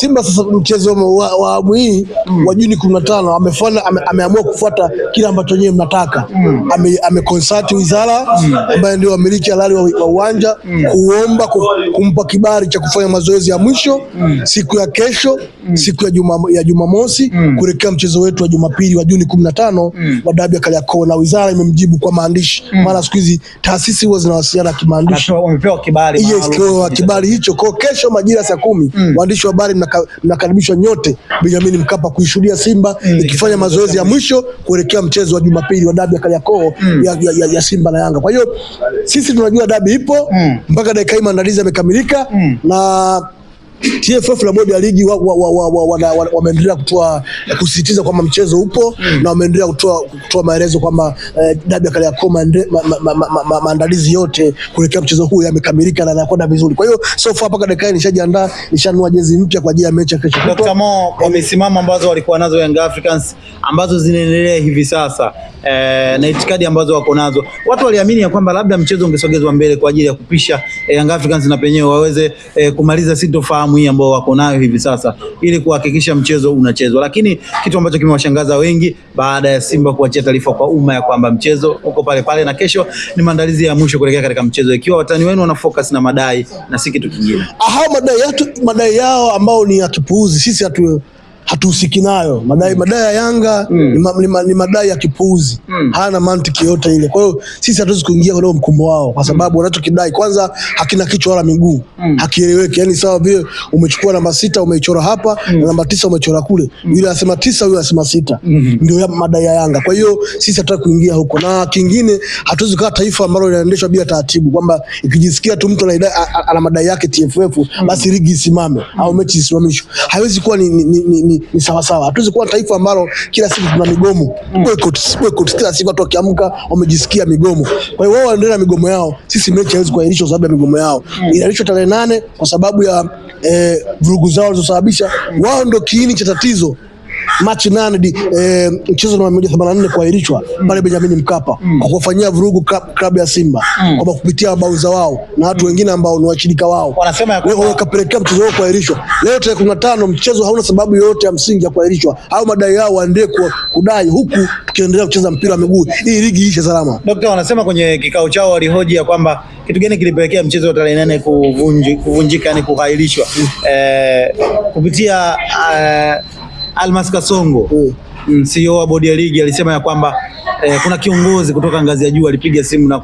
Simba sasa mchezo wa hii wa Juni 15 ameamua kufuata kile ambacho nyewe mnataka. Ameconsult wizara ambayo ndio wamiliki halali wa uwanja kuomba kumpa kibali cha kufanya mazoezi ya mwisho siku ya kesho, siku ya Jumamosi kuelekea mchezo wetu wa Jumapili wa Juni 15 wa dabi ya Kariakoo, na wizara imemjibu kwa maandishi. Maana siku hizi taasisi huwa zinawasiliana kimaandishi. Wamepewa kibali. Yes, kwa kibali hicho. Kwa kesho majira saa 10 waandishi wa habari mnakaribishwa nyote Benjamin Mkapa kuishuhudia Simba ikifanya mazoezi ya mwisho kuelekea mchezo wa Jumapili wa dabi ya Kariakoo ya Simba na Yanga. Kwa hiyo sisi tunajua dabi ipo mpaka dakika hii maandalizi yamekamilika na TFF na bodi ya ligi wameendelea kusisitiza kwamba mchezo upo na wameendelea kutoa maelezo kwamba dabi ya Kariakoo maandalizi yote kuelekea mchezo huu yamekamilika na yanakwenda vizuri. Kwa hiyo so far mpaka dakika nishajiandaa, nishanunua jezi mpya kwa ajili ya mechi ya kesho. Dr. Mo, kwa misimamo ambazo walikuwa nazo Young Africans ambazo zinaendelea hivi sasa na itikadi ambazo wako nazo, watu waliamini ya kwamba labda mchezo ungesogezwa mbele kwa ajili ya kupisha Young Africans na penyewe waweze kumaliza sintofahamu hii ambao wako nayo hivi sasa ili kuhakikisha mchezo unachezwa. Lakini kitu ambacho kimewashangaza wengi baada ya Simba kuachia taarifa kwa umma ya kwamba mchezo uko pale pale na kesho ni maandalizi ya mwisho kuelekea katika mchezo, ikiwa watani wenu wana focus na madai na si kitu kingine. Hao madai yao ambao ni ya kipuuzi, sisi hatuhusiki nayo. Madai ya Yanga ni madai ya kipuuzi, hana mantiki yote ile. Kwa hiyo sisi hatuwezi kuingia kwa mkumbo wao, kwa sababu wanachokidai kwanza hakina kichwa wala miguu, hakieleweki. Yani sawa vile umechukua namba 6 umeichora hapa na namba 9 umechora kule, yule anasema 9 yule anasema 6, ndio madai ya Yanga. Kwa hiyo sisi hatutaki kuingia huko, na kingine hatuwezi kuwa taifa ambalo linaendeshwa bila taratibu, kwamba ikijisikia tu mtu ana madai yake TFF basi ligi isimame au mechi isimamishwe. Haiwezi kuwa ni sawa sawa. Hatuwezi kuwa taifa ambalo kila siku tuna migomo. Boycott kila siku watu wakiamka wamejisikia migomo. Kwa hiyo wao waendelea na migomo yao. Sisi mechi haiwezi kuahirishwa kwa sababu ya migomo yao. Inaahirishwa tarehe 8 kwa sababu ya vurugu zao zilizosababisha. Wao ndio kiini cha tatizo. Machi 8 mchezo namba 184 kuahirishwa pale Benjamin Mkapa kwa kufanyia vurugu klabu ya Simba kwa kupitia bauza wao na watu wengine ambao ni washirika wao. Wanasema ya kwamba wakapelekea mchezo wao kuahirishwa. Leo tarehe 15 mchezo hauna sababu yoyote ya msingi ya kuahirishwa. Au madai yao waendelee kudai huku tukiendelea kucheza mpira wa miguu. Hii ligi ishe salama. Dr. wanasema kwenye kikao chao walihoji ya kwamba kitu gani kilipelekea mchezo wa tarehe 8 kuvunjika, ni kuahirishwa kupitia Almas Kasongo, CEO wa bodi ya ligi, alisema ya kwamba kuna kiongozi kutoka ngazi ya juu alipiga simu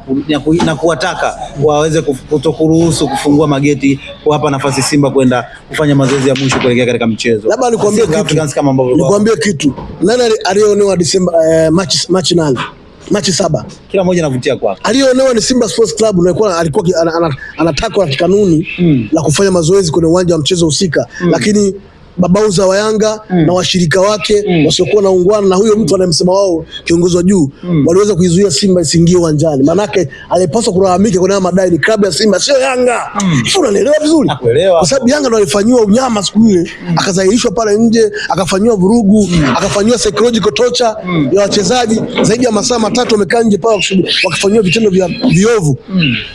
na kuwataka waweze kutokuruhusu kufungua mageti kuwapa nafasi Simba kwenda kufanya mazoezi ya mwisho kuelekea katika mchezo. Labda nikwambie kitu. Nani alionewa Disemba Machi 8? Machi 7. Kila mmoja anavutia kwake. Alionewa ni Simba Sports Club, na alikuwa anatakwa na kanuni la kufanya mazoezi kwenye uwanja wa mchezo husika, lakini babauza wa Yanga na washirika wake wasiokuwa na ungwana na huyo mtu anayemsema wao kiongozi wa juu waliweza kuizuia Simba isiingie uwanjani. Manake alipaswa kulalamika kwa madai ni klabu ya Simba sio Yanga. Unaelewa vizuri? Kwa sababu Yanga ndio alifanywa unyama siku ile, akazairishwa pale nje, akafanywa vurugu, akafanywa psychological torture ya wachezaji zaidi ya masaa 3 wamekaa nje pale wakifanywa vitendo vya viovu.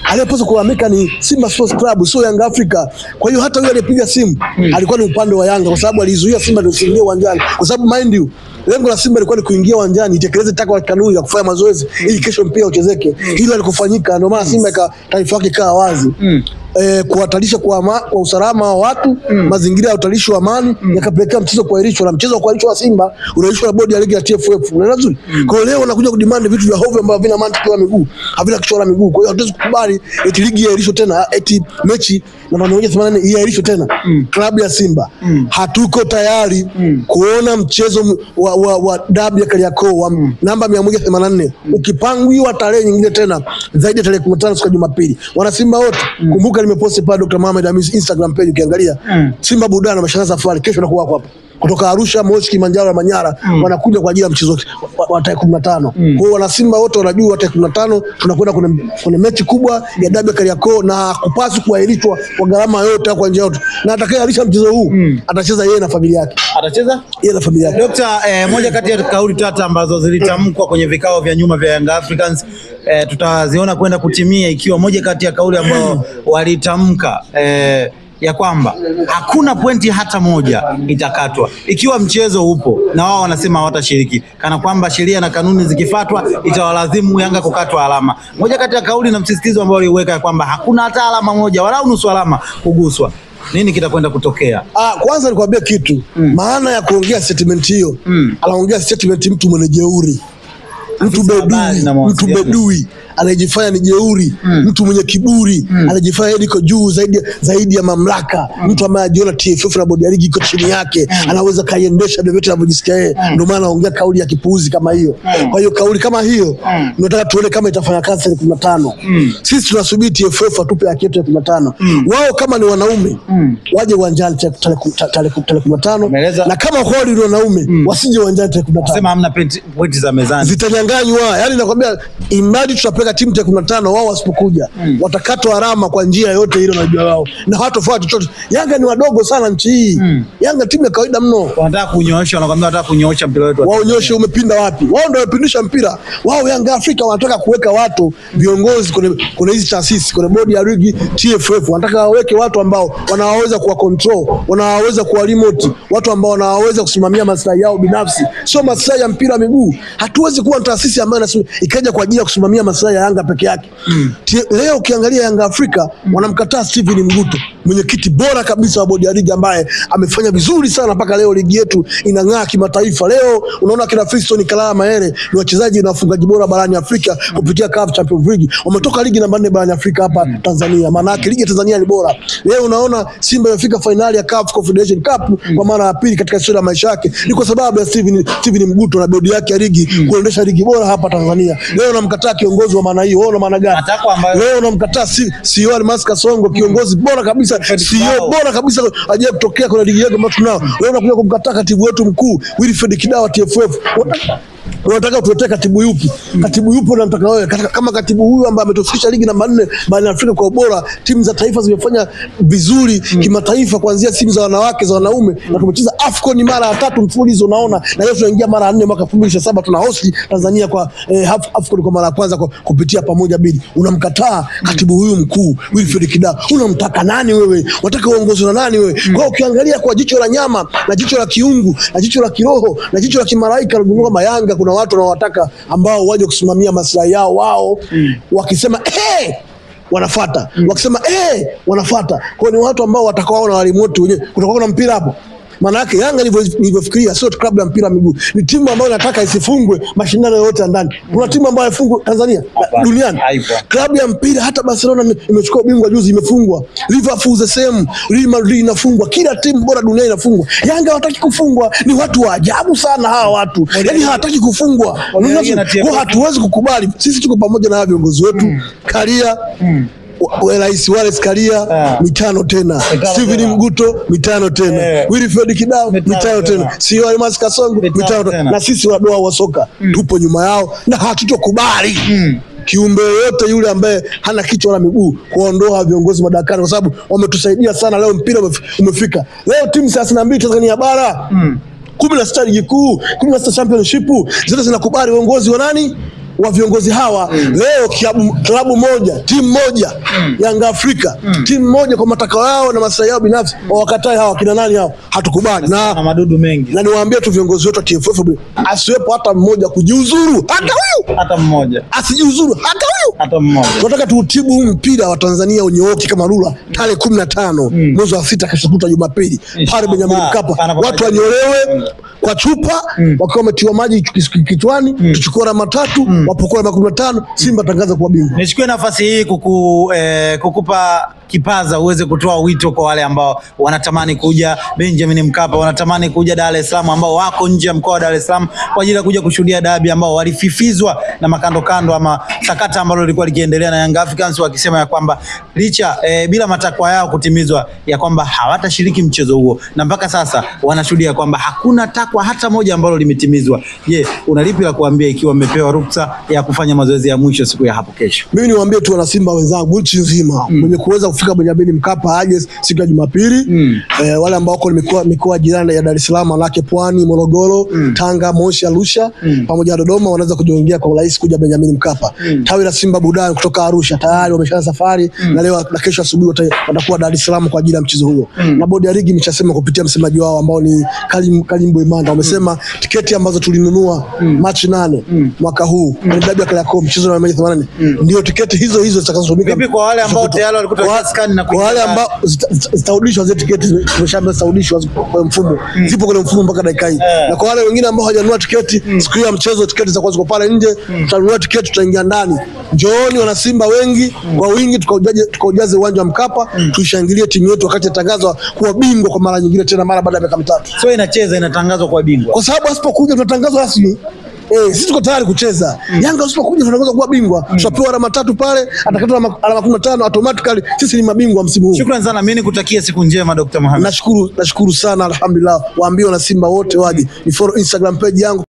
Alipaswa kulalamika ni Simba Sports Club sio Yanga Africa. Kwa hiyo hata yule alipiga simu alikuwa ni upande wa Yanga, kwa sababu alizuia Simba ndio isiingie uwanjani. Kwa sababu mind you, lengo la Simba lilikuwa ni kuingia uwanjani itekeleze takwa la kanuni ya kufanya mazoezi ili kesho mpira uchezeke. Hilo alikofanyika, ndio maana Simba taarifa yake kaa wazi. Kuhatarisha kwa usalama wa watu, mazingira ya utalishi wa amani, yakapelekea mchezo kuahirishwa, na mchezo kuahirishwa wa Simba unaahirishwa na bodi ya ligi ya TFF. Unaelewa vizuri? Kwa hiyo leo wanakuja kudemand vitu vya hovyo ambavyo havina mantiki ya miguu, havina kichwa miguu. Kwa hiyo hatuwezi kukubali eti ligi iahirishwe tena, eti mechi namba 184 iahirishwe tena. Klabu ya Simba hatuko tayari kuona mchezo wa dabi ya Kariakoo wa namba 184 ukipangiwa tarehe nyingine tena zaidi ya tarehe 15 siku ya Jumapili. Wana Simba wote, kumbuka nimeposti pale Dr. Mohamed Hamis Instagram page, ukiangalia Simba Budana ameshaanza safari kesho nakuwa hapo kutoka Arusha, Moshi, Kilimanjaro na Manyara wanakuja kwa ajili ya mchezo wa tarehe 15. Kwa hiyo wana Simba wote wanajua tarehe 15 tunakwenda kwenye mechi kubwa ya dabi ya Kariakoo, na kupaswa kuahirishwa kwa gharama yote kwa njia yote, na atakayeahirisha mchezo huu atacheza yeye na familia yake. Atacheza yeye na familia yake. Dr. moja kati ya kauli tata ambazo zilitamkwa kwenye vikao vya nyuma vya Young Africans tutaziona kwenda kutimia, ikiwa moja kati ya kauli ambazo walitamka ya kwamba hakuna pointi hata moja itakatwa ikiwa mchezo upo na wao wanasema hawatashiriki, kana kwamba sheria na kanuni zikifuatwa itawalazimu Yanga kukatwa alama. Moja kati ya kauli na msisitizo ambao waliweka kwamba hakuna hata alama moja wala nusu alama kuguswa. Nini kitakwenda kutokea? Kwanza nikwambia kitu. Maana ya kuongea statement hiyo. Anaongea statement mtu mwenye jeuri. Mtu bedui anajifanya ni jeuri, mtu mwenye kiburi, anajifanya yuko juu zaidi ya mamlaka, mtu ambaye anajiona TFF na bodi ya ligi iko chini yake, anaweza kaiendesha vyovyote anavyojisikia yeye. Ndio maana anaongea kauli ya kipuuzi kama hiyo. Kwa hiyo kauli kama hiyo tunataka tuone kama itafanya kazi tarehe 15. Sisi tunasubiri TFF atupe haki yetu ya 15. Wao kama ni wanaume waje uwanjani tarehe 15, na kama kweli ni wanaume wasije uwanjani tarehe 15. Sema hamna pointi za mezani, zitanyang'anywa. Yaani nakwambia imradi tutapeleka timu tarehe 15, wao wasipokuja watakatwa alama kwa njia yote ile wanajua wao, na hawatofanya chochote. Yanga ni wadogo sana nchi hii. Yanga timu ya kawaida mno. Wanataka kunyoosha, wanakwambia wanataka kunyoosha mpira wetu. Wao nyoshe umepinda wapi? Wao ndio wapindisha mpira. Wao Yanga Afrika wanataka kuweka watu viongozi kwenye hizi taasisi, kwenye bodi ya ligi TFF. Wanataka waweke watu ambao wanaweza kuwa control, wanaweza kuwa remote, watu ambao wanaweza kusimamia maslahi yao binafsi, sio maslahi ya mpira miguu. Hatuwezi kuwa taasisi ambayo ikaja kwa ajili ya kusimamia maslahi ya Yanga peke yake. Leo ukiangalia Yanga Afrika wanamkataa Steven Mguto, mwenyekiti bora kabisa wa bodi ya ligi ambaye amefanya vizuri sana mpaka leo ligi yetu inang'aa kimataifa. Leo unaona kina Fiston Kalala Mahere ni wachezaji na wafungaji bora barani Afrika kupitia CAF Champions League. Wametoka ligi namba 4 barani Afrika hapa Tanzania. Maana yake ligi ya Tanzania ni bora. Leo unaona Simba imefika finali ya CAF Confederation Cup kwa mara ya pili katika historia ya maisha yake. Ni kwa sababu ya Steven Mguto na bodi yake ya ligi kuendesha ligi bora hapa Tanzania. Leo unamkataa kiongozi wa maana hiyo. Wewe una maana gani? Leo unamkataa CEO Almas Kasongo, kiongozi bora kabisa, CEO bora kabisa ajaye kutokea kwenye ligi yetu ambayo tunao. Leo unakuja kumkataa katibu wetu mkuu Wilfred Kidawa TFF. Unataka tuletee katibu yupi? Katibu yupo unamtaka wewe? Kama katibu huyu ambaye ametufikisha ligi namba 4 barani Afrika kwa ubora, timu za taifa zimefanya vizuri kimataifa, kuanzia timu za wanawake, za wanaume, na tumecheza AFCON mara ya 3 mfululizo unaona, na leo tunaingia mara ya 4 mwaka 2027 tuna host Tanzania kwa AFCON kwa mara ya kwanza kupitia Pamoja Bili. Unamkataa katibu huyu mkuu Wilfred Kidawa. Unamtaka nani wewe? Unataka uongozi na nani wewe? Kwa ukiangalia kwa jicho la nyama na jicho la kiungu na jicho la kiroho na jicho la kimalaika, kama Yanga kuna watu wanaowataka ambao waje kusimamia maslahi yao wao. Wakisema wanafuata, wakisema wanafuata. Kwa ni watu ambao watakao na remote wenyewe. Kutakuwa na mpira hapo. Maana yake Yanga nilivyofikiria sio klabu ya mpira miguu, ni timu ambayo inataka isifungwe mashindano yote ndani. Kuna timu ambayo ifungwe Tanzania duniani, klabu ya mpira. Hata Barcelona imechukua ubingwa juzi, imefungwa. Liverpool the same, Real Madrid inafungwa, kila timu bora dunia inafungwa. Yanga hawataki kufungwa. Ni watu wa ajabu sana hawa watu, yani hawataki kufungwa. Kwa hatuwezi kukubali. Sisi tuko pamoja na viongozi wetu. Karia Rais Wallace Karia mitano tena, Steven Mguto mitano tena, Wilfred Kidawa mitano tena, CEO Almas Kasongo mitano tena. Na sisi wadoa wa soka tupo nyuma yao na hatutokubali kiumbe yote yule ambaye hana kichwa wala miguu kuondoa viongozi madarakani, kwa sababu wametusaidia sana. Leo mpira umefika. Leo timu 32 Tanzania bara 16 ligi kuu, 16 championship zote zinakubali uongozi wa nani? Wa viongozi hawa. Leo klabu moja, timu moja Yanga Afrika, timu moja kwa matakao yao na maslahi yao binafsi wakatai hawa kina nani hao? Hatukubali. Na madudu mengi. Na niwaambie tu viongozi wetu wa TFF asiwepo hata mmoja kujiuzuru. Hata huyu. Hata mmoja. Asijiuzuru hata huyu. Hata mmoja. Tunataka tuutibu mpira wa Tanzania unyooke kama rula tarehe 15 mwezi wa 6 kesho kutwa Jumapili pale Benjamin Mkapa. Watu wanyolewe kwa chupa wakiwa wametiwa maji kichwani, tuchukue alama 3 wapokoe 15, Simba tangaza kuwa bingwa. Nichukue nafasi hii kukupa kipaza uweze kutoa wito kwa wale ambao wanatamani kuja Benjamin Mkapa, wanatamani kuja Dar es Salaam, ambao wako nje ya mkoa wa Dar es Salaam kwa ajili ya kuja kushuhudia dabi, ambao walififizwa na makando kando ama sakata ambalo lilikuwa likiendelea na Young Africans, wakisema ya kwamba licha bila matakwa yao kutimizwa ya kwamba hawatashiriki mchezo huo, na mpaka sasa wanashuhudia kwamba hakuna takwa hata moja ambalo limetimizwa. Je, unalipi la kuambia ikiwa mmepewa ruksa ya kufanya mazoezi ya mwisho siku ya hapo kesho? Mimi niwaambie tu wana Simba wenzangu nchi nzima mwenye kuweza kufika Benjamin Mkapa aje siku ya Jumapili. Wale ambao wako mikoa jirani ya Dar es Salaam, Lake, Pwani, Morogoro, Tanga, Moshi, Arusha pamoja na Dodoma wanaweza kujiongea kwa urahisi kuja Benjamin Mkapa. Tawi la Simba Budani kutoka Arusha tayari wameshaanza safari na leo na kesho asubuhi watakuwa Dar es Salaam kwa ajili ya mchezo huo. Na bodi ya ligi imeshasema kupitia msemaji wao ambao ni Kalimbo Imanda, wamesema tiketi ambazo tulinunua Machi 8 mwaka huu kwenye dabi ya Kariakoo mchezo wa 180 ndio tiketi hizo zitakazotumika. Vipi kwa wale ambao tayari walikuwa scan na kwa wale ambao zitarudishwa zile tiketi zimesharudishwa kwa mfumo, zipo kwenye mfumo mpaka dakika hii. Na kwa wale wengine ambao hawajanunua tiketi siku ya mchezo, tiketi zitakuwa ziko pale nje, tutanunua tiketi, tutaingia ndani. Njooni wana Simba wengi kwa wingi, tukaujaze uwanja wa Mkapa, tuishangilie timu yetu wakati itangazwa kuwa bingwa kwa mara nyingine tena mara baada ya miaka 3. So inatangazwa kwa bingwa. Kwa sababu asipokuja tunatangazwa rasmi. Sisi tuko tayari kucheza. Yanga usipokuja tunatangazwa kuwa bingwa. Tutapewa alama 3 pale, atakatwa alama 15 automatically, sisi ni mabingwa msimu huu. Shukrani sana, mimi nikutakia siku njema Dr. Mohamed. Nashukuru sana, alhamdulillah. Waambie wana Simba wote waje. Ni follow Instagram page yangu.